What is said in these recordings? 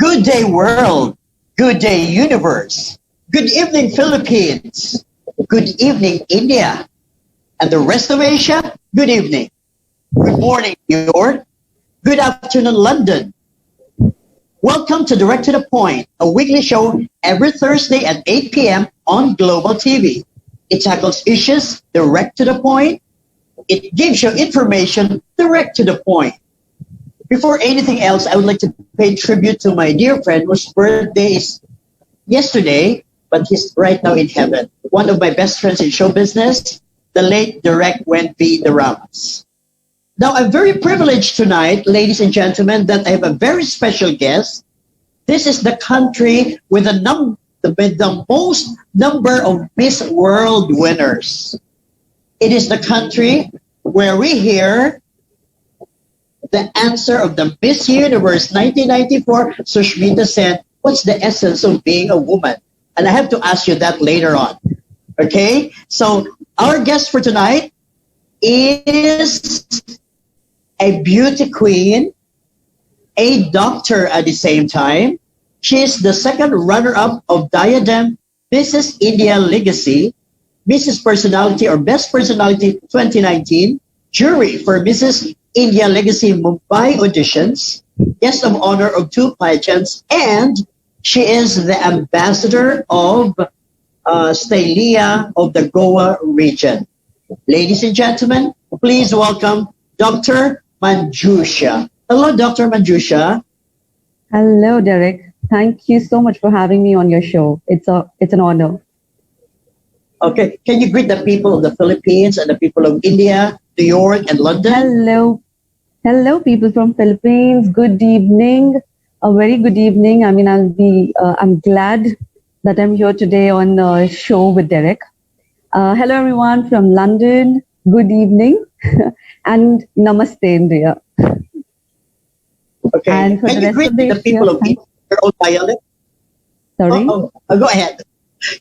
Good day, world. Good day, universe. Good evening, Philippines. Good evening, India. And the rest of Asia, good evening. Good morning, New York. Good afternoon, London. Welcome to Direct to the Point, a weekly show every Thursday at 8 p.m. on Global TV. It tackles issues direct to the point. It gives you information direct to the point. Before anything else, I would like to pay tribute to my dear friend whose birthday is yesterday, but he's right now in heaven. One of my best friends in show business, the late Direct Wendy the Ramos. Now, I'm very privileged tonight, ladies and gentlemen, that I have a very special guest. This is the country with the most number of Miss World winners. It is the country where we hear the answer of the Miss Universe 1994. Sushmita said, what's the essence of being a woman? And I have to ask you that later on. Okay? So our guest for tonight is a beauty queen, a doctor at the same time. She is the second runner-up of Diadem Mrs. India Legacy, Mrs. Personality or Best Personality 2019, jury for Mrs. India Legacy Mumbai auditions, guest of honor of 2 pageants, and she is the ambassador of Stylia of the Goa region. Ladies and gentlemen, please welcome Dr. Manjusha. Hello, Dr. Manjusha. Hello, Derek. Thank you so much for having me on your show. It's an honor. Okay, can you greet the people of the Philippines and the people of India, New York, and London? Hello, people from Philippines. Good evening. A very good evening. I mean, I'm glad that I'm here today on the show with Derek. Hello, everyone from London. Good evening. And Namaste, India. Okay. And for can the you greet the people of India, your own dialect? Sorry? Go ahead.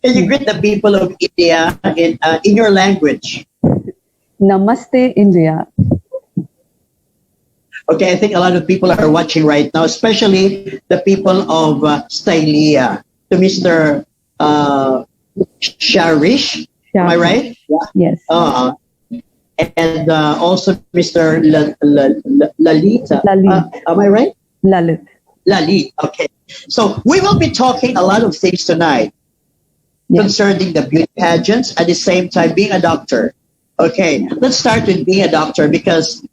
Can you greet the people of India in your language? Namaste, India. Okay, I think a lot of people are watching right now, especially the people of Stylia. To Mr. Sharish, am I right? Yes. And also Mr. Lalita. Am I right? Lalit. Okay. So we will be talking a lot of things tonight concerning the beauty pageants, at the same time being a doctor. Okay, let's start with being a doctor because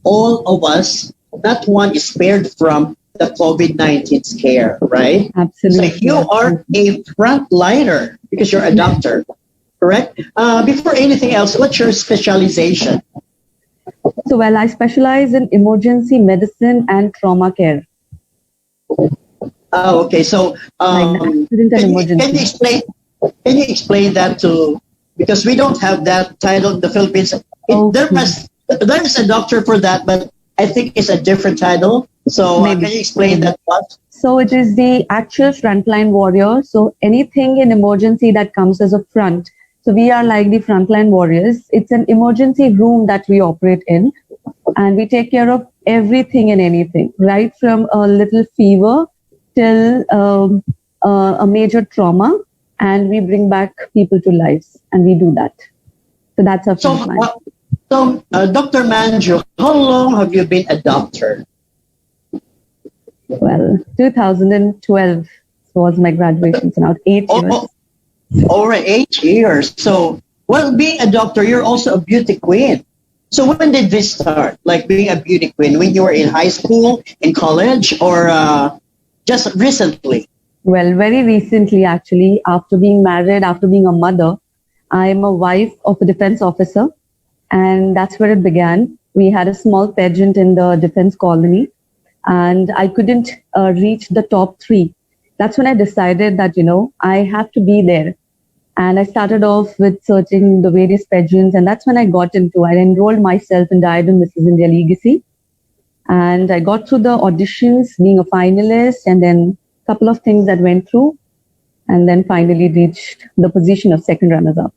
all of us, not one is spared from the COVID-19 scare, right? Absolutely. So you are a frontliner because you're a doctor, correct? Before anything else, what's your specialization? So, well, I specialize in emergency medicine and trauma care. Oh, okay. So, Accident and emergency. Can you explain that to? Because we don't have that title in the Philippines. There is a doctor for that, but I think it's a different title. So, can you explain that to us? So, it is the actual frontline warrior. So, anything in emergency that comes as a front. So, we are like the frontline warriors. It's an emergency room that we operate in, and we take care of everything and anything, right from a little fever till a major trauma, and we bring back people to lives, and we do that. So that's our frontline. So, Dr. Manju, how long have you been a doctor? Well, 2012 was my graduation, so now 8 years. All right, 8 years. So, well, being a doctor, you're also a beauty queen. So when did this start? Like being a beauty queen, when you were in high school, in college, or just recently? Well, very recently, actually, after being married, after being a mother, I'm a wife of a defense officer, and that's where it began. We had a small pageant in the defense colony, and I couldn't reach the top 3. That's when I decided that, I have to be there. And I started off with searching the various pageants, and that's when I enrolled myself in Diadem Mrs. India Legacy. And I got through the auditions, being a finalist, and then a couple of things that went through, and then finally reached the position of second runners-up.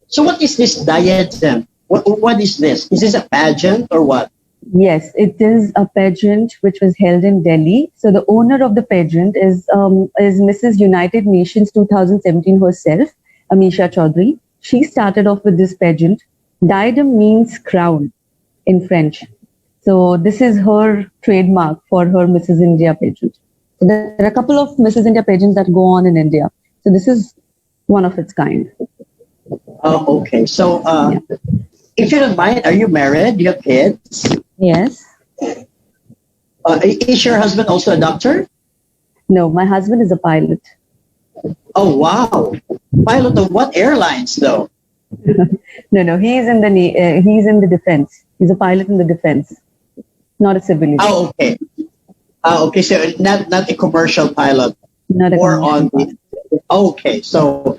So what is this Diadem? What is this? Is this a pageant or what? Yes, it is a pageant which was held in Delhi. So the owner of the pageant is Mrs. United Nations 2017 herself, Amisha Chaudhary. She started off with this pageant. Diadem means crown in French. So this is her trademark for her Mrs. India pageant. So there are a couple of Mrs. India pageants that go on in India. So this is one of its kind. Oh, okay. So, Yeah. if you don't mind, are you married? Do you have kids? Yes. Is your husband also a doctor? No, my husband is a pilot. Oh, wow. Pilot of what airlines, though? No, he's in the defense. He's a pilot in the defense, not a civilian. Oh, okay. Okay. So not a commercial pilot, Not a more commercial on pilot. the. Okay. So,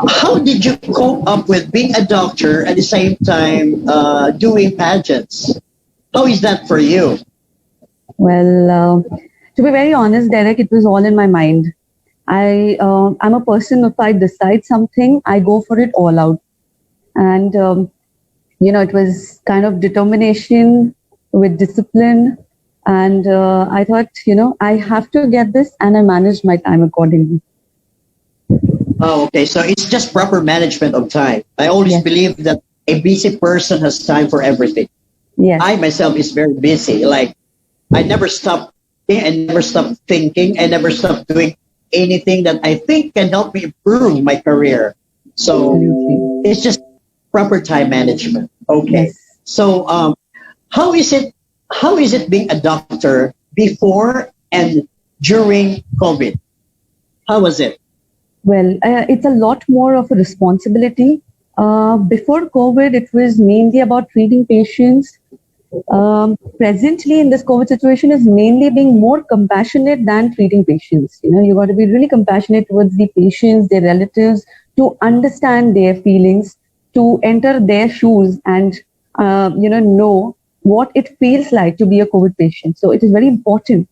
how did you cope up with being a doctor at the same time doing pageants? How is that for you? Well, to be very honest, Derek, it was all in my mind. I'm a person, if I decide something, I go for it all out. And, it was kind of determination with discipline. And I thought, I have to get this, and I managed my time accordingly. Oh, okay. So it's just proper management of time. I always Yes. believe that a busy person has time for everything. Yes. I myself is very busy. Like I never stop. I never stop thinking. I never stop doing anything that I think can help me improve my career. So Absolutely. it's just proper time management. Okay. Yes. So how is it? How is it being a doctor before and during COVID? How was it? Well, it's a lot more of a responsibility. Before COVID, it was mainly about treating patients. Presently, in this COVID situation, is mainly being more compassionate than treating patients. You got to be really compassionate towards the patients, their relatives, to understand their feelings, to enter their shoes, and know what it feels like to be a COVID patient. So it is very important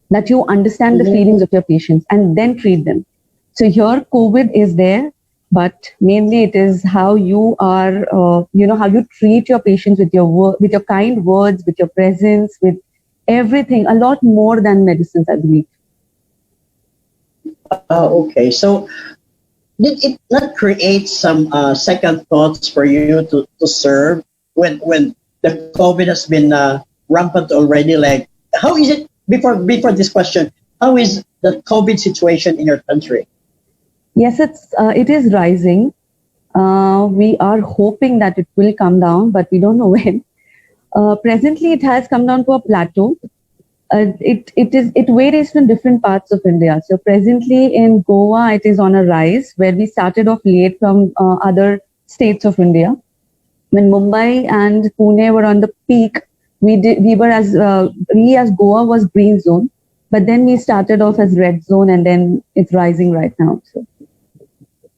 that you understand the feelings of your patients and then treat them. So here, COVID is there, but mainly it is how you are, how you treat your patients with with your kind words, with your presence, with everything. A lot more than medicines, I believe. Okay. So did it not create some second thoughts for you to serve when the COVID has been rampant already? Like, how is it before this question? How is the COVID situation in your country? Yes, it is rising. We are hoping that it will come down, but we don't know when. Presently, it has come down to a plateau. It varies from different parts of India. So presently in Goa, it is on a rise where we started off late from other states of India. When Mumbai and Pune were on the peak, we as Goa was green zone, but then we started off as red zone, and then it's rising right now. So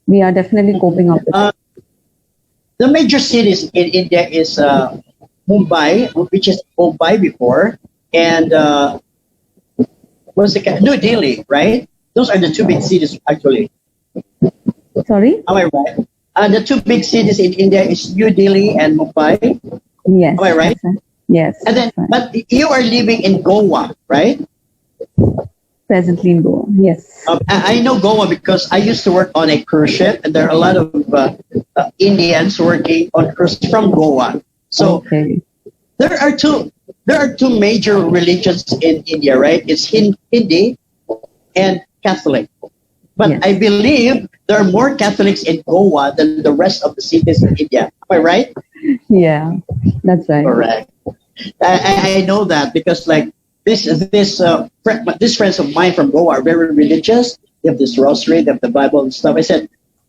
we are definitely coping up with it. The major cities in India is Mumbai, which is Mumbai before, and New Delhi, right? Those are the two big cities actually. Sorry? Am I right? The two big cities in India is New Delhi and Mumbai. Yes. Am I right? That's right. Yes. And then, That's right. but you are living in Goa, right? Presently in Goa. Yes. I know Goa because I used to work on a cruise ship, and there are a lot of Indians working on cruise from Goa. So Okay. there are two major religions in India, right? It's Hindi and Catholic. But Yes. I believe there are more Catholics in Goa than the rest of the cities in India. Am I right? Yeah. That's right. Correct. I know that because like this friends of mine from Goa are very religious. They have this rosary, they have the Bible and stuff. I said,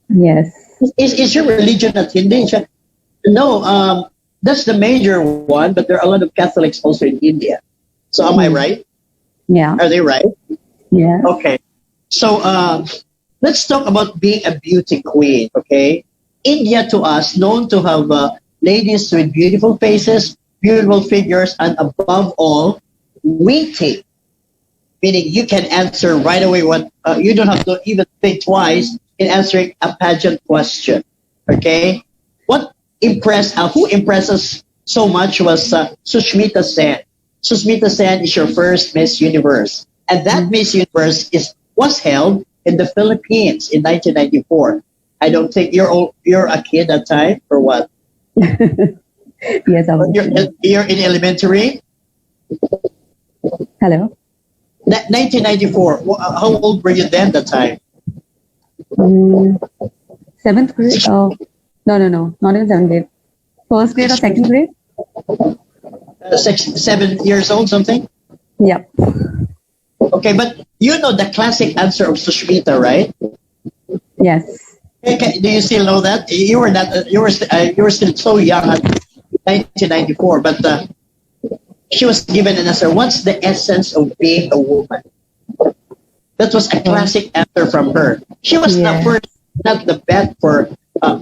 Yes. is your religion not Hindi? She said, no, that's the major one, but there are a lot of Catholics also in India. So am I right? Yeah. Are they right? Yeah. Okay. So let's talk about being a beauty queen, okay? India to us, known to have ladies with beautiful faces, beautiful figures, and above all, witty. Meaning you can answer right away what, you don't have to even think twice in answering a pageant question, okay? What who impressed us so much was Sushmita Sen. Sushmita Sen is your first Miss Universe, and that Miss Universe was held in the Philippines in 1994. I don't think you're a kid at that time or what? Yes, I was. You're in elementary. Hello. 1994. How old were you then? That time? Seventh grade? Oh, no, not in seventh grade. First grade or second grade? 7 years old, something. Yep. Okay, but you know the classic answer of Sushmita, right? Yes. Okay, do you still know that? You were not. You were still so young at 1994, but she was given an answer. What's the essence of being a woman? That was a classic answer from her. She was the first, not the best for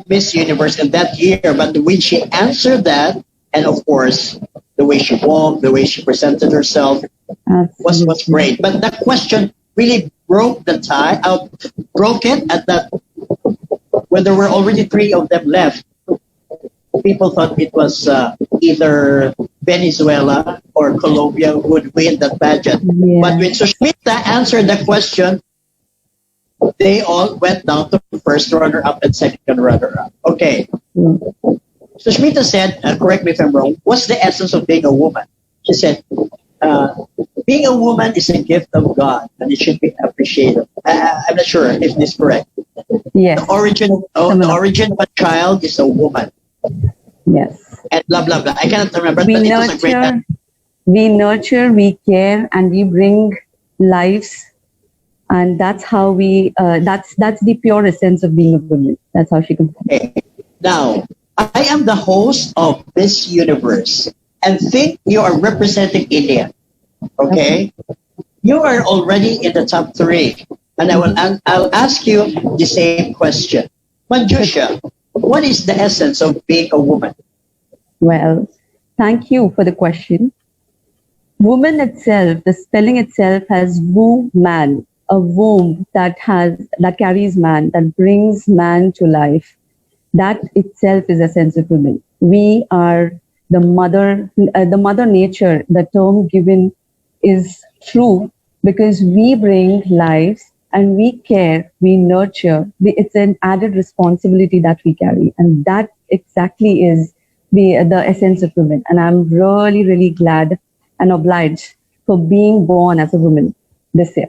Miss Universe in that year, but when she answered that, and of course, the way she walked, the way she presented herself was great. But that question really broke the tie, broke it at that, when there were already 3 of them left. People thought it was either Venezuela or Colombia who would win that pageant. Yeah. But when Sushmita answered the question, they all went down to first runner-up and second runner-up. Okay. Sushmita said, correct me if I'm wrong, what's the essence of being a woman? She said, being a woman is a gift of God and it should be appreciated. I'm not sure if this is correct. Yes. The origin of a child is a woman. Yes. And blah, blah, blah. I cannot remember. We nurture, we care, and we bring lives. And that's how that's the pure essence of being a woman. That's how she comes. Okay. Now, I am the host of Miss Universe. And think you are representing India. Okay? You are already in the top 3. And I'll ask you the same question. Manjusha, what is the essence of being a woman? Well, thank you for the question. Woman itself, the spelling itself has woo-man, a womb that carries man, that brings man to life. That itself is a sense of women. We are the mother nature. The term given is true because we bring lives and we care, we nurture. It's an added responsibility that we carry, and that exactly is the essence of women. And I'm really, really glad and obliged for being born as a woman this year.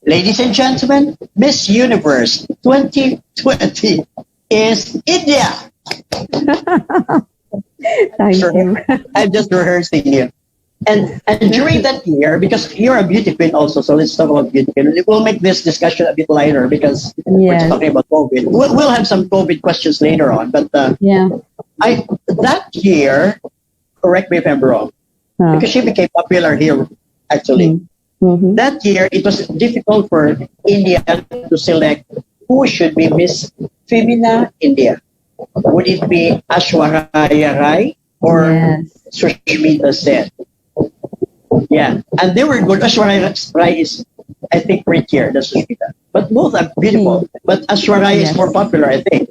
Ladies and gentlemen, Miss Universe 2020 is India. Thank you. I'm just rehearsing here. And during that year, because you're a beauty queen also, so let's talk about beauty queen. We'll make this discussion a bit lighter because we're talking about COVID. We'll have some COVID questions later on. But that year, correct me if I'm wrong, because she became popular here, actually. Mm-hmm. That year, it was difficult for India to select who should be Miss Femina India. Would it be Aishwarya Rai or Sushmita Sen? Yeah, and they were good. Aishwarya Rai is, I think, prettier than Sushmita. But both are beautiful. But Aishwarya is more popular, I think.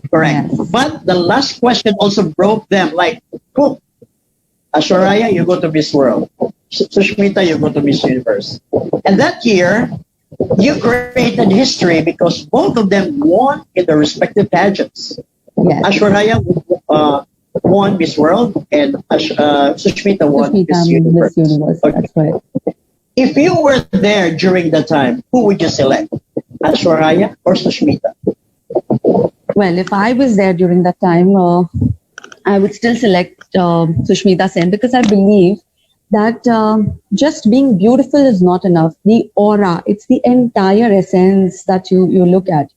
Correct. Yes. But the last question also broke them. Like, cool. Aishwarya, you go to Miss World. Sushmita, you go to Miss Universe. And that year, you created history because both of them won in their respective pageants. Yes. Aishwarya won Miss World and Sushmita won Miss Universe. Okay. That's right. If you were there during that time, who would you select? Aishwarya or Sushmita? Well, if I was there during that time, I would still select Sushmita Sen because I believe that just being beautiful is not enough. The aura, it's the entire essence that you look at.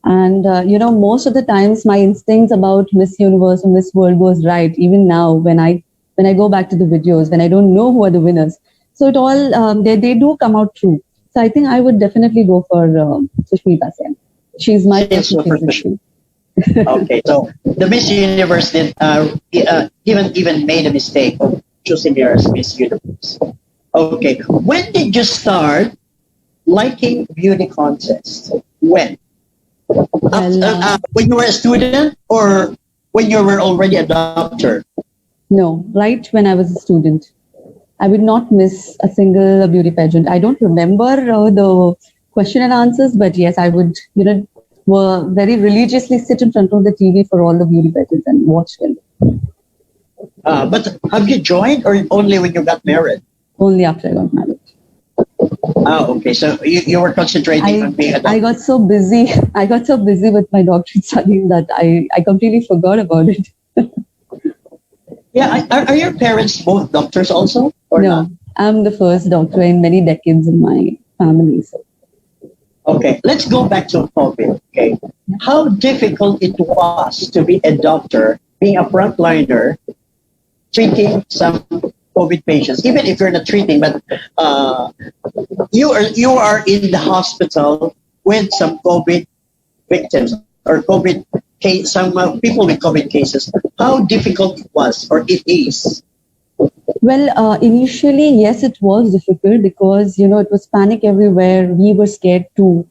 And, most of the times my instincts about Miss Universe and Miss World goes right. Even now, when I go back to the videos, when I don't know who are the winners. So it all, they do come out true. So I think I would definitely go for Sushmita Sen. She's my favorite. Okay, so the Miss Universe did even made a mistake of choosing her as Miss Universe. Okay, when did you start liking beauty contests? When? Well, When you were a student or when you were already a doctor? no, right when I was a student. I would not miss a single beauty pageant. I don't remember the question and answers, but yes, I would, were very religiously sit in front of the TV for all the beauty pageants and watch them. But have you joined or only when you got married? Only after I got married. Okay. So you were concentrating on being a doctor. I got so busy. I got so busy with my doctorate studies that I completely forgot about it. Yeah. Are your parents both doctors also? Or No, not? I'm the first doctor in many decades in my family. So. Okay. Let's go back to COVID. Okay. How difficult it was to be a doctor, being a frontliner, treating some COVID patients, even if you're not treating, but you are in the hospital with some COVID victims or COVID case, some people with COVID cases. How difficult it was, or it is? Well, initially, yes, it was difficult because, it was panic everywhere. We were scared too.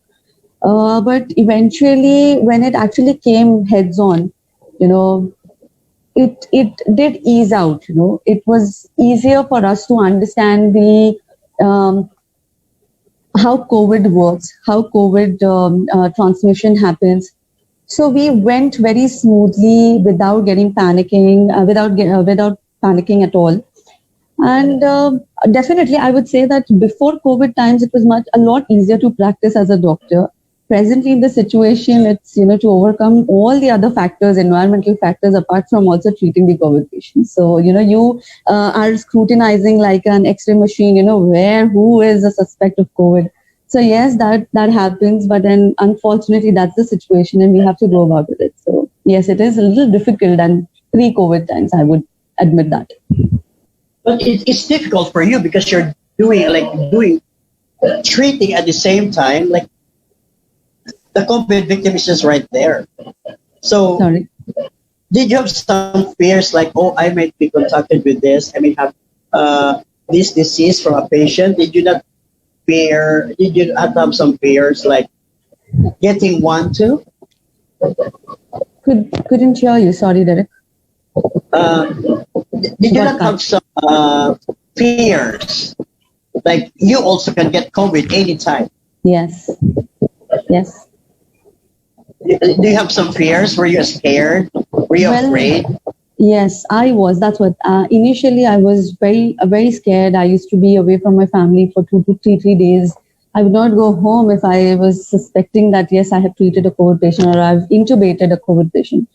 But eventually, when it actually came heads on, you know, it did ease out. It was easier for us to understand the um, how COVID works, how COVID transmission happens. So we went very smoothly without getting panicking, without panicking at all. And definitely, I would say that before COVID times, it was a lot easier to practice as a doctor. Presently, in the situation, it's to overcome all the other factors, environmental factors, apart from also treating the COVID patients. So you are scrutinizing like an X-ray machine. Who is a suspect of COVID. So yes, that happens, but then unfortunately, that's the situation, and we have to go about with it. So yes, it is a little difficult than pre-COVID times. I would admit that. But it's difficult for you because you're doing treating at the same time. Like the COVID victim is just right there. So Sorry. did you have some fears like, oh, I might be contacted with this? I may have this disease from a patient. Did you not fear? Did you not have some fears like getting one too? Couldn't hear you. Sorry, Derek. Uh, did you What not kind? have some fears? Like you also can get COVID anytime. Yes. Yes. Do you have some fears? Were you scared? Were you Well, afraid? yes, I was. That's what. Initially, I was very scared. I used to be away from my family for 2 to 3 days. I would not go home if I was suspecting that yes, I have treated a COVID patient or I've intubated a COVID patient.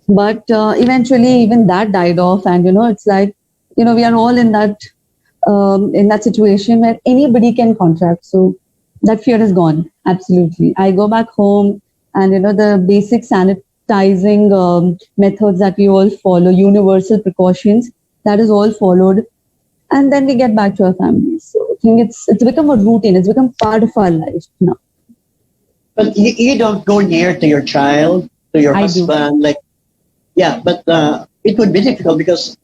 But eventually, even that died off, and it's like we are all in that situation where anybody can contract. So that fear is gone. Absolutely. I go back home, and the basic sanitizing methods that we all follow, universal precautions, that is all followed, and then we get back to our families. So I think it's become a routine. It's become part of our life now. But you don't go near to your child, to your I do. husband, like yeah. But it would be difficult because,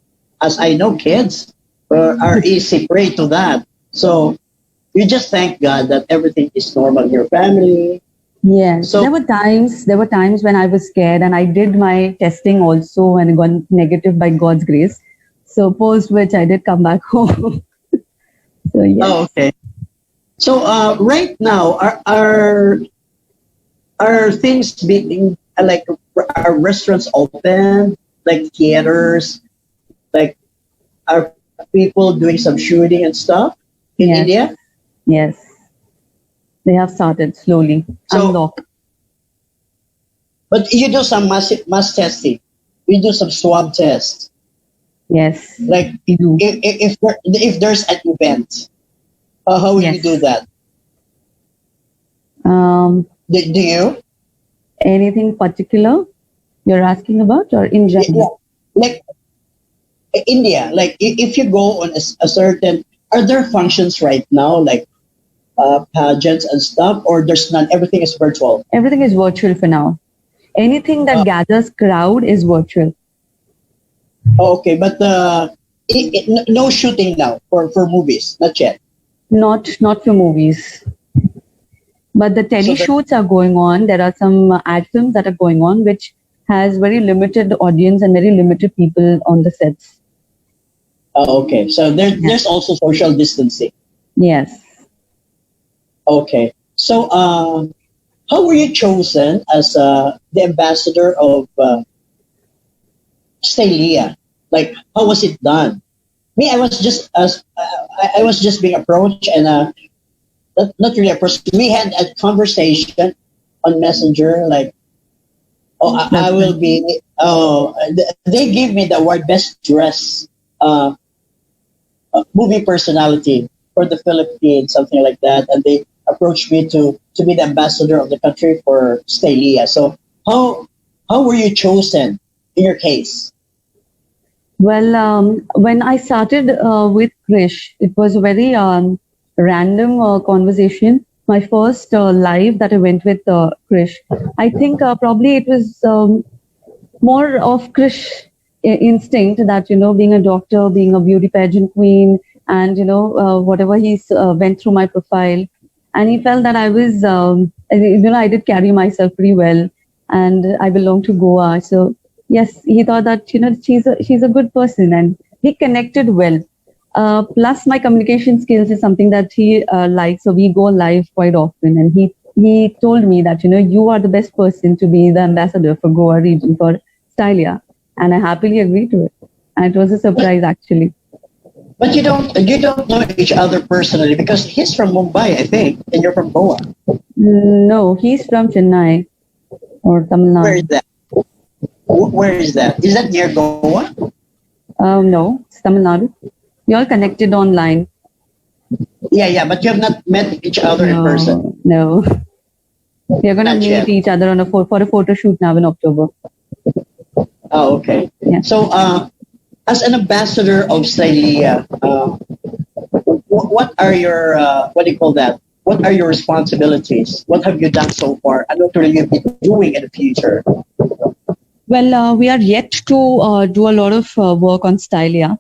as I know, kids are easy prey to that. So you just thank God that everything is normal in your family. Yes, So there were times when I was scared, and I did my testing also and got negative by God's grace. So post which I did come back home. So oh, yes. okay. So right now, are things being like are restaurants open, like theaters, like are people doing some shooting and stuff in Yes, India? yes. They have started slowly. So, Unlock. but you do some mass testing. You do some swab tests. Yes, Like we do. if there's an event, how will you do Yes. that? Um, Do you? Anything particular you're asking about, or in Yeah, general? like India. Like if you go on a certain, are there functions right now like pageants and stuff, or there's none? Everything is virtual. Everything is virtual for now. Anything that Uh, gathers crowd is virtual. okay, but no shooting now for movies, not yet. Not for movies. But the So that, teleshoots are going on. There are some ad films that are going on, which has very limited audience and very limited people on the sets. okay. So Yeah. there's also social distancing. Yes. Okay. So how were you chosen as the ambassador of Stylia? Like, how was it done? Me, I was just I was just being approached and not really approached. We had a conversation on Messenger, like, oh, I That's will nice. be. Oh, they gave me the award best dress uh, movie personality for the Philippines, something like that, and they approached me to be the ambassador of the country for Stylia. So how were you chosen in your case? Well, when I started with Krish, it was a very random conversation. My first live that I went with Krish, I think probably it was more of Krish instinct that, being a doctor, being a beauty pageant queen, and, whatever he's went through my profile. And he felt that I was, I did carry myself pretty well and I belong to Goa. So, yes, he thought that, she's a good person and we connected well. Plus, my communication skills is something that he likes. So we go live quite often. And he told me that, you are the best person to be the ambassador for Goa region for Stylia. And I happily agreed to it. And it was a But surprise, actually. but you don't know each other personally because he's from Mumbai, I think, and you're from Goa. No, he's from Chennai or Tamil Where is Nadu. that? Where is that? Is that near Goa? No, it's Tamil Nadu. We all connected online. Yeah, yeah, but you have not met each other in person. No, no. We are going to Not meet yet. each other for a photo shoot now in October. Oh, okay. Yeah. So, as an ambassador of Stylia, what are your what do you call that? What are your responsibilities? What have you done so far? And what will you be doing in the future? Well, we are yet to do a lot of work on Stylia.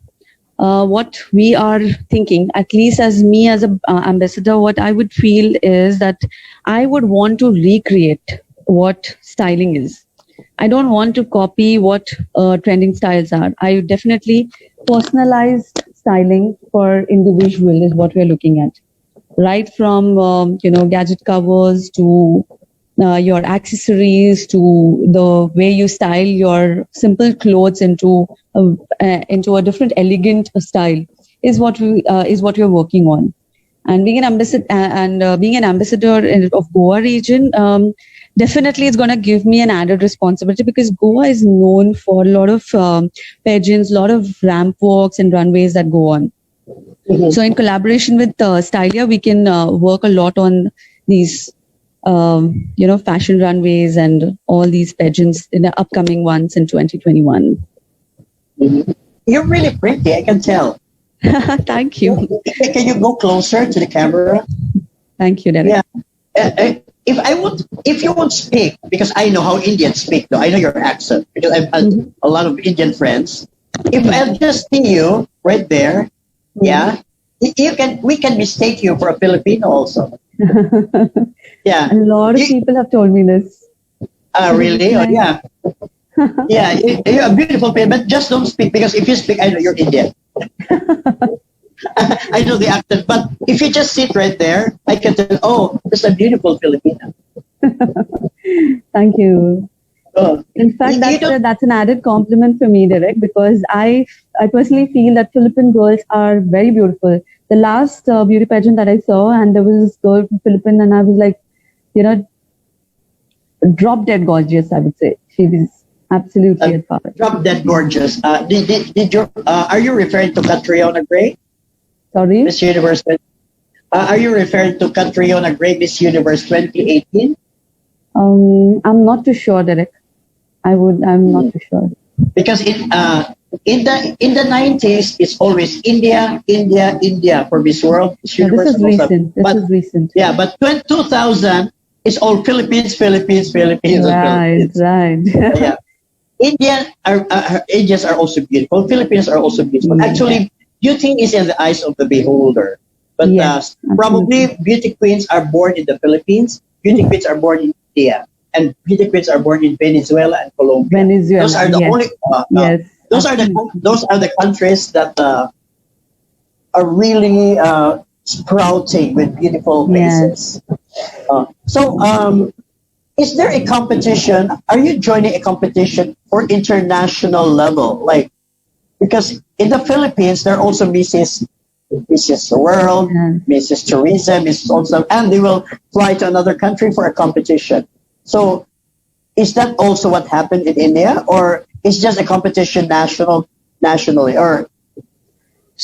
What we are thinking, at least as me as a ambassador, what I would feel is that I would want to recreate what styling is. I don't want to copy what trending styles are. I definitely personalized styling for individual is what we're looking at. Right from gadget covers to your accessories to the way you style your simple clothes into a different elegant style is what we're working on. And being an ambassador of Goa region, definitely it's going to give me an added responsibility because Goa is known for a lot of pageants, a lot of ramp walks and runways that go on. So in collaboration with Stylia, we can work a lot on these, fashion runways and all these pageants in the upcoming ones in 2021. Mhm. You're really pretty, I can tell. Thank you. Can you go closer to the camera? Thank you, Derek. Yeah. If you would speak, because I know how Indians speak, though I know your accent because I've had a lot of Indian friends. If I just see you right there, yeah, we can mistake you for a Filipino also. Yeah. A lot of You, people have told me this. really? Oh, Nice. yeah. Yeah, you're a beautiful person, but just don't speak because if you speak, I know you're Indian. I know the accent, but if you just sit right there, I can tell, oh, this is a beautiful Filipino. Thank you. Oh, In fact, you don't, that's an added compliment for me, Derek, because I personally feel that Philippine girls are very beautiful. The last beauty pageant that I saw, and there was this girl from Philippines, and I was like, you know, drop dead gorgeous. I would say she was absolutely uh, at par. drop dead gorgeous. Did you, are you referring to Catriona Gray, Sorry. Miss Universe? Are you referring to Catriona Gray, Miss Universe 2018? I'm not too sure, Derek. I'm not too sure. Because in the 90s, it's always India, India, India for Miss World, Miss No, this Universe, is and all stuff. recent. This But is recent. yeah, but 2000 is all Philippines, Philippines, Philippines, and Right, Philippines. right. Yeah, Indians are also beautiful. Filipinos are also beautiful. Yes. Actually, beauty is in the eyes of the beholder. But Yes, absolutely. probably beauty queens are born in the Philippines, beauty queens are born in India, and beauty queens are born in Venezuela and Colombia. Those Venezuela, are the yes, only. yes, absolutely. Those are the countries that are really sprouting with beautiful Yes. faces. Is there a competition? Are you joining a competition for international level? Like, because in the Philippines, there are also Mrs. World, Yes. Mrs. Teresa, Mrs. Also, and they will fly to another country for a competition. So, is that also what happened in India, or is just a competition nationally, or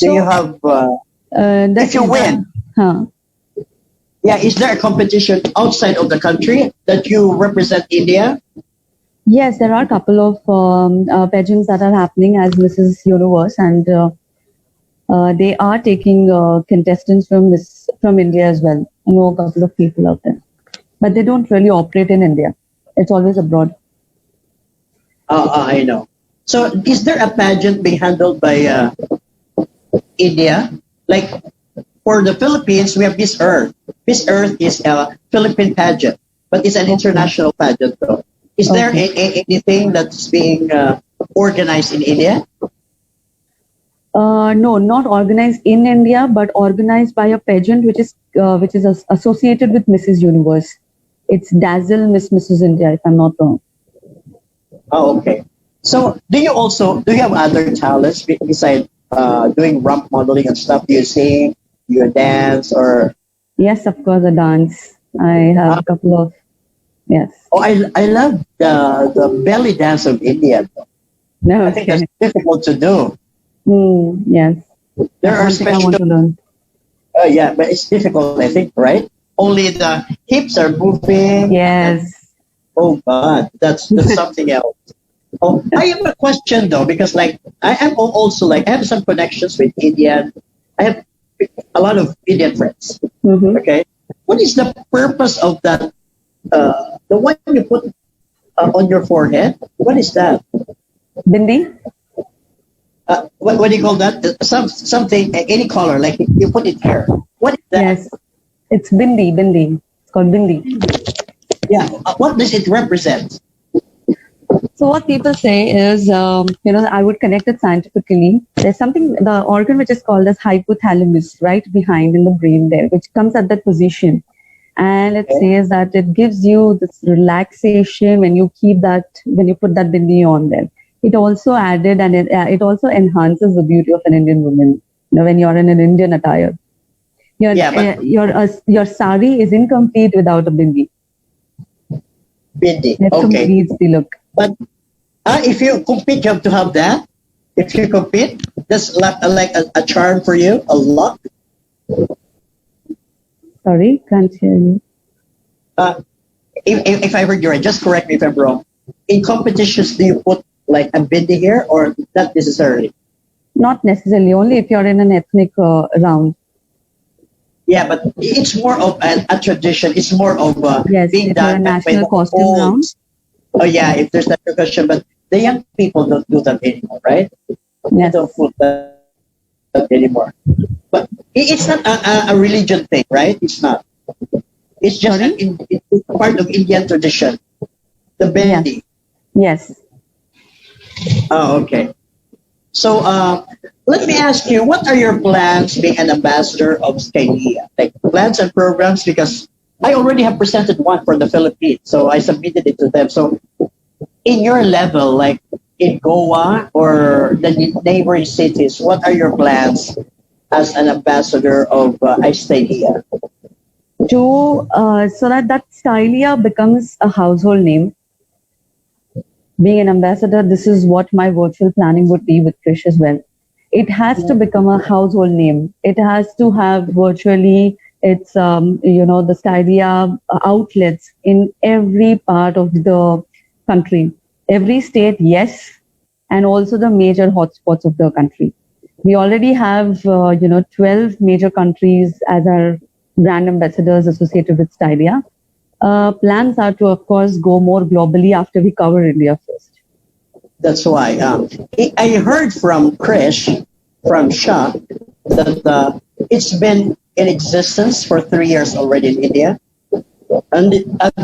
do you So have? the If you win, huh. yeah, is there a competition outside of the country that you represent India? Yes, there are a couple of pageants that are happening as Mrs. Universe, and they are taking contestants from India as well. I know a couple of people out there, but they don't really operate in India. It's always abroad. I know. So, is there a pageant being handled by India? Like for the Philippines, we have Miss Earth. Miss Earth is a Philippine pageant, but it's an Okay. international pageant, though. Is there Okay. anything that's being organized in India? No, not organized in India, but organized by a pageant which is associated with Mrs. Universe. It's Dazzle Miss Mrs. India, if I'm not wrong. Oh, okay. So, do you have other talents besides doing ramp modeling and stuff? Do you sing, do you dance, or Yes, of course, a dance. I have uh, a couple of yes. I love the belly dance of India. No, I think that's okay. difficult to do. Yes, There that's are one thing I want special, to learn. yeah, but it's difficult, I think, right? Only the hips are moving, and Yes. oh God, that's something else. Oh, I have a question though, because like I am also like I have some connections with Indian. I have a lot of Indian friends. Mm-hmm. Okay, what is the purpose of that? The one you put on your forehead. What is that? Bindi? What do you call that? Something any color like you put it here. What is that? Yes. It's bindi, bindi. It's called bindi. Yeah. What does it represent? So what people say is, I would connect it scientifically. There's something, the organ which is called as hypothalamus, right behind in the brain there, which comes at that position. And it Okay. says that it gives you this relaxation when you put that bindi on there. It also added and it also enhances the beauty of an Indian woman, when you're in an Indian attire. Yeah, but Your sari is incomplete without a bindi. bindi. It Okay. completes the look. But if you compete, you have to have that. If you compete, that's like a charm for you, a luck. Sorry, can't hear you. Uh, if I heard you right, just correct me if I'm wrong. In competitions, do you put like a bindi here or not necessarily? Not necessarily, only if you're in an ethnic round. Yeah, but it's more of a tradition. It's more of Yes, being if you're a done by national the costume round. olds. Oh yeah, if there's that tradition, but the young people don't do that anymore, right? They Yes. don't put that anymore. But it's not a religion thing, right? It's not. It's just Sorry? it's part of Indian tradition. The Yes. bendi. Yes. Oh, okay. So let me ask you, what are your plans being an ambassador of Stylia? Like plans and programs, because I already have presented one for the Philippines, so I submitted it to them. So in your level, like in Goa or the neighboring cities, what are your plans as an ambassador of Stylia? So that Stylia becomes a household name. Being an ambassador, this is what my virtual planning would be with Krish as well. It has to become a household name. It has to have virtually the Stylia outlets in every part of the country. Every state, yes, and also the major hotspots of the country. We already have 12 major countries as our brand ambassadors associated with Stylia. Plans are to, of course, go more globally after we cover India first. That's why I heard from Krish, from Shah, that it's been in existence for 3 years already in India, and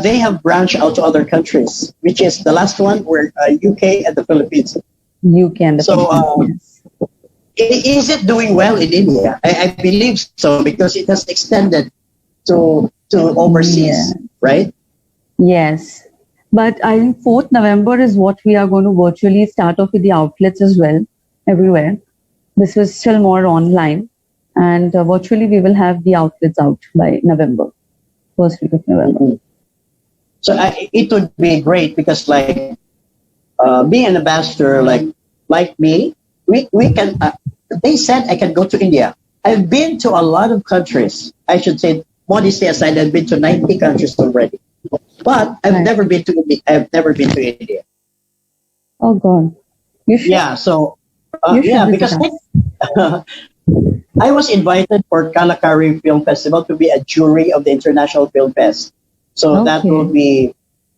they have branched out to other countries, which is the last one were UK and the Philippines. UK and the So, Philippines. is it doing well in India? I believe so because it has extended to overseas, Yeah. right? Yes. But I think 4th November is what we are going to virtually start off with the outlets as well, everywhere. This was still more online. And virtually we will have the outlets out by November, first week of November. So it would be great because, like, being an ambassador, like me, we can. They said I can go to India. I've been to a lot of countries. I should say, modesty aside, I've been to 90 countries already. But I've Right. never been to India. I've never been to India. Oh God. You should, Yeah. So you should yeah, visit because us. I was invited for Kalakari Film Festival to be a jury of the International Film Fest. So that will Okay. be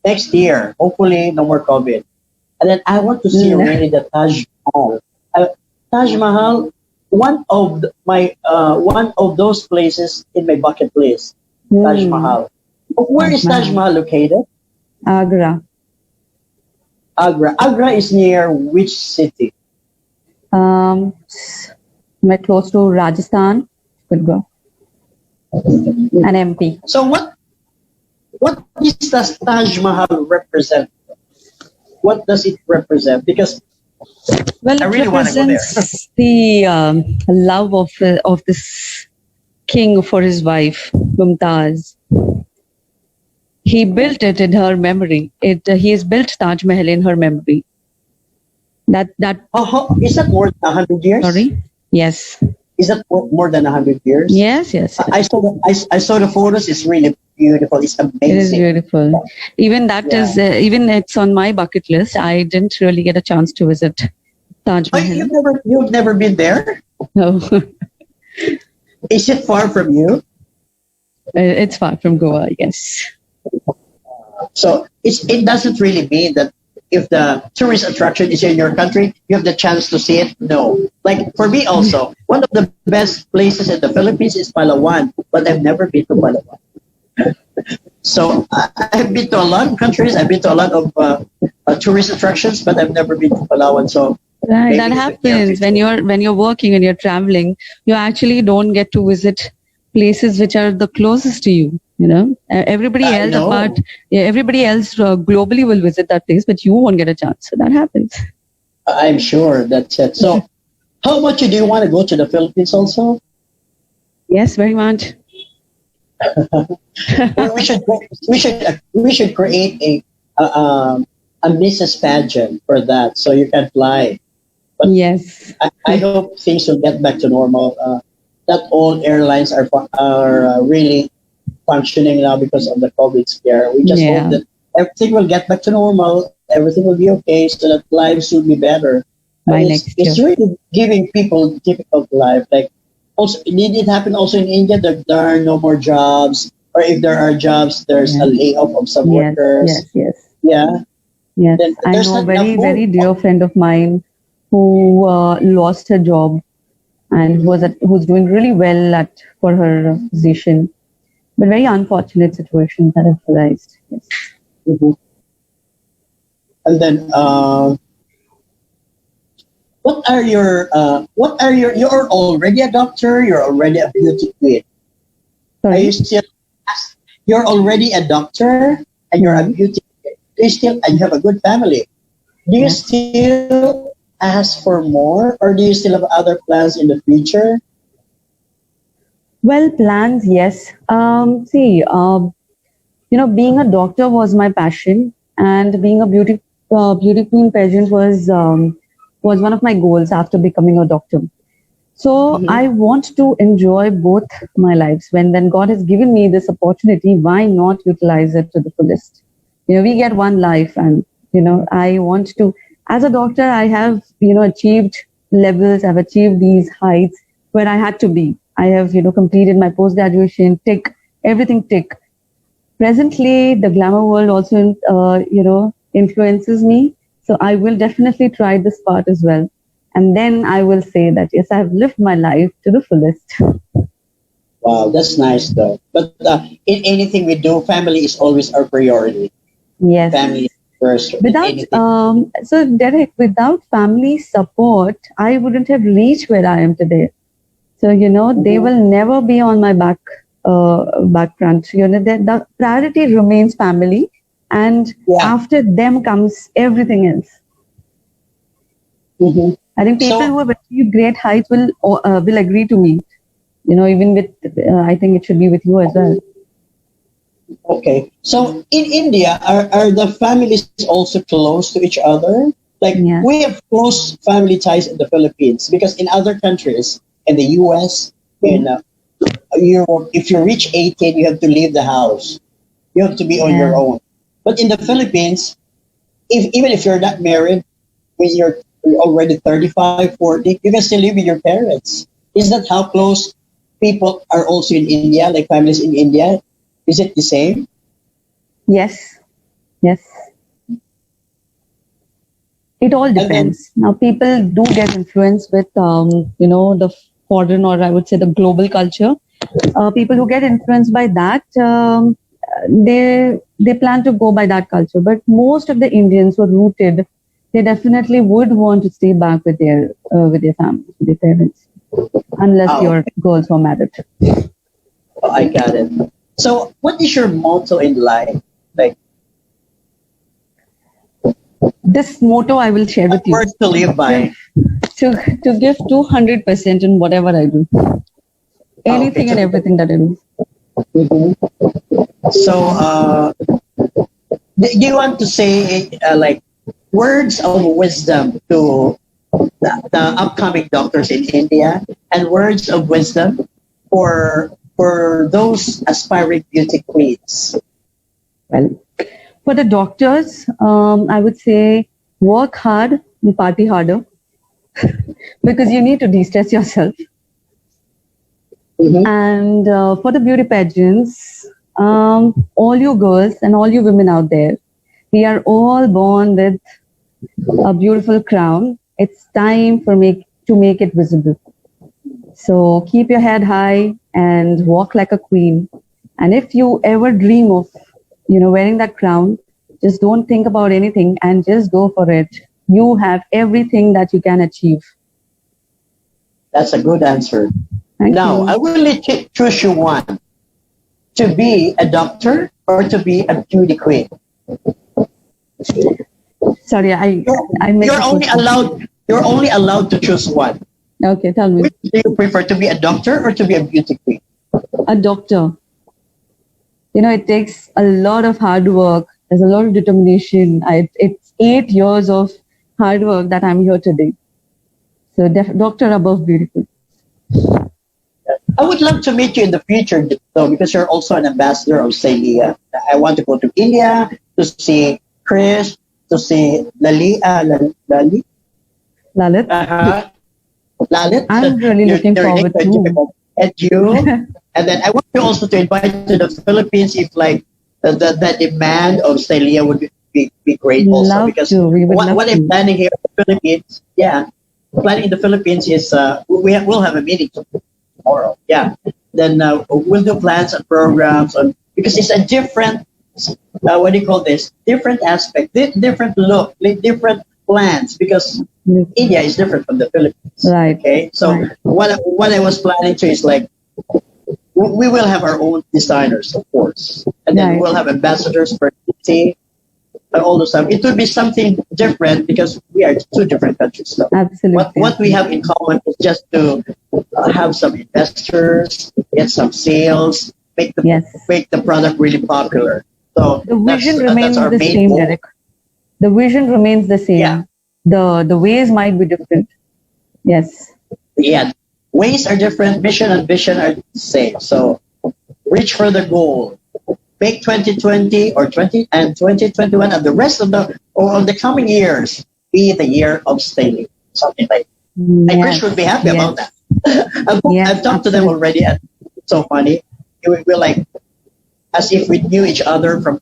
next year. Hopefully, no more COVID. And then I want to see Mm. really the Taj Mahal. Taj Mahal, one of those places in my bucket list. Taj Hmm. Mahal. Where Taj is Taj Mahal. Mahal located? Agra. Agra. Agra is near which city? Um, met close to Rajasthan. Could go. An MP. So what does Taj Mahal represent? What does it represent? Because Well, I it really want to go there. represents the love of this king for his wife, Mumtaz. He built it in her memory. He has built Taj Mahal in her memory. That Is that more than 100 years? sorry. Yes. Is that more than 100 years? Yes. Yes. Yes. I saw the photos. It's really beautiful. It's It is amazing. beautiful. Even that Yeah. is even it's on my bucket list. I didn't really get a chance to visit Taj Oh, Mahal. you've never been there? No, Is it far from you? it's far from Goa. Yes. So it doesn't really mean that if the tourist attraction is in your country, you have the chance to see it. No. Like for me also, one of the best places in the Philippines is Palawan, but I've never been to Palawan. So I've been to a lot of countries. I've been to a lot of tourist attractions, but I've never been to Palawan. So Right, maybe that in the near happens future. when you're working and you're traveling. You actually don't get to visit places which are the closest to you. You know, everybody I else know. everybody else globally will visit that place, but you won't get a chance. So that happens. I'm sure that's it. So how much do you want to go to the Philippines also? Yes, very much. We should create a Mrs. pageant for that, so you can fly. But Yes. I hope things will get back to normal. Not all airlines are really functioning now because of the COVID scare. We just hope Yeah. that everything will get back to normal. Everything will be okay, so that lives will be better. By It's next year. really giving people difficult life. Like also, did it happen also in India that there are no more jobs, or if there are jobs, there's a Yes. layoff of some Yes. workers. Yes. Yes. Yeah, Yes. then I there's know a not enough very food. very dear friend of mine who lost her job and who's doing really well at for her position. But very unfortunate situations that have arised. Yes. Mhm. And then, you're already a doctor. You're already a beauty queen. Are you Sorry. still? You're already a doctor and you're a Yeah. beauty queen. Do you still and you have a good family? Do you Yes. still ask for more, or do you still have other plans in the future? Well, plans, yes. See, being a doctor was my passion, and being a beauty queen pageant was one of my goals after becoming a doctor. So Mm-hmm. I want to enjoy both my lives. When God has given me this opportunity, why not utilize it to the fullest? We get one life, and I want to. As a doctor, I have achieved levels. I've achieved these heights where I had to be. I have completed my post graduation. Tick everything tick. Presently, the glamour world also influences me. So I will definitely try this part as well. And then I will say that yes, I have lived my life to the fullest. Wow, that's nice though. But in anything we do, family is always our priority. Yes. Family is first in Without, anything. so Derek, without family support, I wouldn't have reached where I am today. So, they Mhm. will never be on my back front. The priority remains family, and Yeah. after them comes everything else. Hmm. I think people So who have achieved great heights will agree to me. Even with, I think it should be with you as well. okay. So in India, are the families also close to each other? Like Yeah. we have close family ties in the Philippines because in other countries, in the US, in Europe, if you reach 18, you have to leave the house. You have to be on your Yeah. own. But in the Philippines, even if you're not married, when you're already 35, 40, you can still live with your parents. Is that how close people are also in India, like families in India? Is it the same? Yes. Yes. It all And then, depends. Now, people do get influenced with, the foreign, or I would say the global culture. People who get influenced by that, they plan to go by that culture. But most of the Indians who are rooted, they definitely would want to stay back with their family, with their parents, unless oh, your girls were married. I got it. So, what is your motto in life? Like, This motto I will share with you: words to live to by? to give 200% in whatever I do, Oh, okay. anything and everything that I do. Mhm. So, do you want to say like words of wisdom to the upcoming doctors in India, and words of wisdom for those aspiring beauty queens? Well, for the doctors, I would say work hard and party harder because you need to de-stress yourself. Mm-hmm. And for the beauty pageants, all you girls and all you women out there, we are all born with a beautiful crown. It's time to make it visible. So keep your head high and walk like a queen. And if you ever dream of, wearing that crown, just don't think about anything and just go for it. You have everything that you can achieve. That's a good answer. Thank Now, you. I will let you choose you one to be a doctor or to be a beauty queen. Sorry, You're, I missed you're the only first one. allowed you're only allowed to choose one. Okay, tell me. Which do you prefer, to be a doctor or to be a beauty queen? A doctor. It takes a lot of hard work. There's a lot of determination. It's 8 years of hard work that I'm here today. So, doctor above beautiful. I would love to meet you in the future, though, because you're also an ambassador of Stylia. I want to go to India to see Chris, to see Lali, Lalit, uh-huh, Lalit, I'm really your, looking your forward to. and you. And then I want you also to invite to the Philippines if like the demand of Stylia would be great also, Love because to. We would love what I'm to. planning here in the Philippines, yeah, planning in the Philippines is we'll have a meeting tomorrow. Yeah. Then we'll do plans and programs on, because it's a different what do you call this? Different aspect, different look, different plans, because Yes. India is different from the Philippines. Right. Okay, so Right. what I was planning to is like we will have our own designers, of course, and then Right. we'll have ambassadors for city and all those stuff. It would be something different because we are two different countries. So Absolutely. what we have in common is just to have some investors, get some sales, Yes. make the product really popular. So The vision that's remains our the main same, goal. Derek. The vision remains the Yeah, same. The ways might be different. Yes. yeah. Ways are different, mission and vision are the same. So reach for the goal. Make 2020 or 2021 and the rest of the coming years be the year of staying. Something like that. And Chris Yes. would be happy about Yes. that. I've Yes. talked to them Absolutely. already, and it's so funny. It would be like as if we knew each other from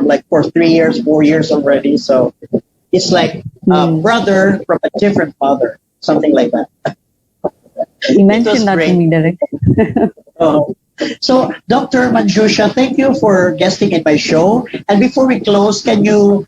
like for 3 years, 4 years already. So it's like a Hmm. brother from a different mother, something like that. You It was mentioned that to great. me, Derek. Oh. So, Dr. Manjusha, thank you for guesting in my show. And before we close, can you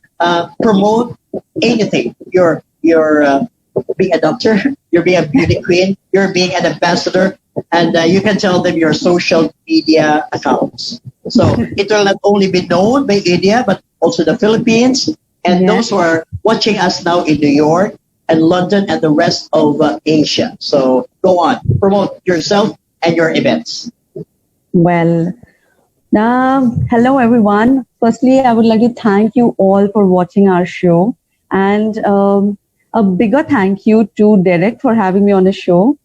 promote anything? You're being a doctor, you're being a beauty queen, you're being an ambassador, and you can tell them your social media accounts. So it will not only be known by India, but also the Philippines and Yes. those who are watching us now in New York and London and the rest of Asia. So go on, promote yourself and your events. Well, hello everyone. Firstly, I would like to thank you all for watching our show, and a bigger thank you to Derek for having me on the show,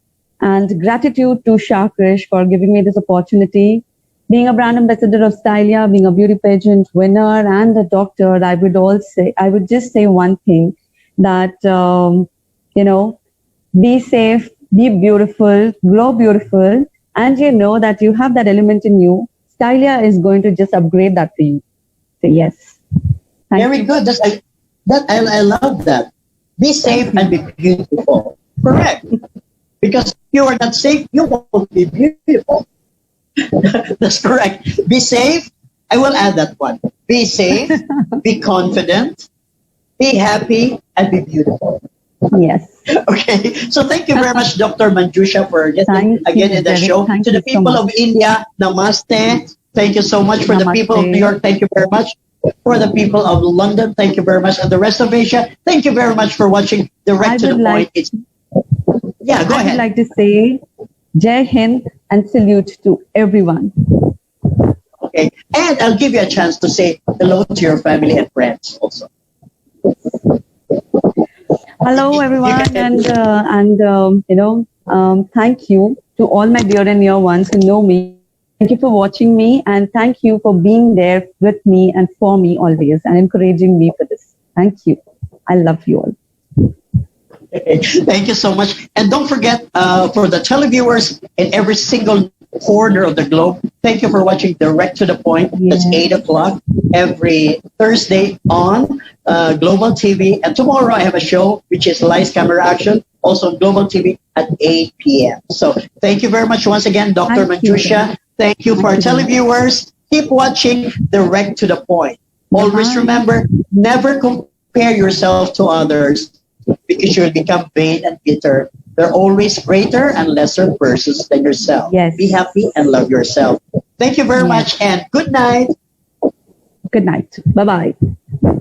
and gratitude to Shakrish for giving me this opportunity. Being a brand ambassador of Stylia, being a beauty pageant winner, and a doctor, I would just say one thing that you know be safe, be beautiful, grow beautiful, and you know that you have that element in you. Stylia is going to just upgrade that for you. So yes, thank Very you. good. I love that. Be safe Thank and be you. beautiful. Correct. Because if you are not safe, you won't be beautiful. That's correct. Be safe. I will add that one. Be safe, be confident, be happy, and be beautiful. Yes. Okay. So thank you very much, Dr. Manjusha, for getting Thank again you, in the Derek. show. Thank To the you so people of much. India, namaste. Thank you so much. For the people of New Namaste. York, thank you very much. For the people of London, thank you very much. And the rest of Asia, thank you very much for watching I Direct to would the Point. like It's yeah, go I would ahead. like to say Jai Hind and salute to everyone. Okay. And I'll give you a chance to say hello to your family and friends also. Hello, You everyone, can do and thank you to all my dear and near ones who know me. Thank you for watching me, and thank you for being there with me and for me always, and encouraging me for this. Thank you. I love you all. Thank you so much. And don't forget, for the televiewers in every single corner of the globe, thank you for watching Direct to the Point. That's Yeah. 8 o'clock every Thursday on Global TV. And tomorrow I have a show, which is Lights, Camera, Action, also on Global TV at 8 p.m. So thank you very much once again, Dr. Thank you, Manjusha. Derek. Thank you for our Thank you, Derek. televiewers. Keep watching Direct to the Point. Yeah, Always bye. remember, never compare yourself to others because you will become vain and bitter. They're always greater and lesser persons than yourself. Yes. Be happy and love yourself. Thank you very Yes. much and good night. Good night. Bye bye.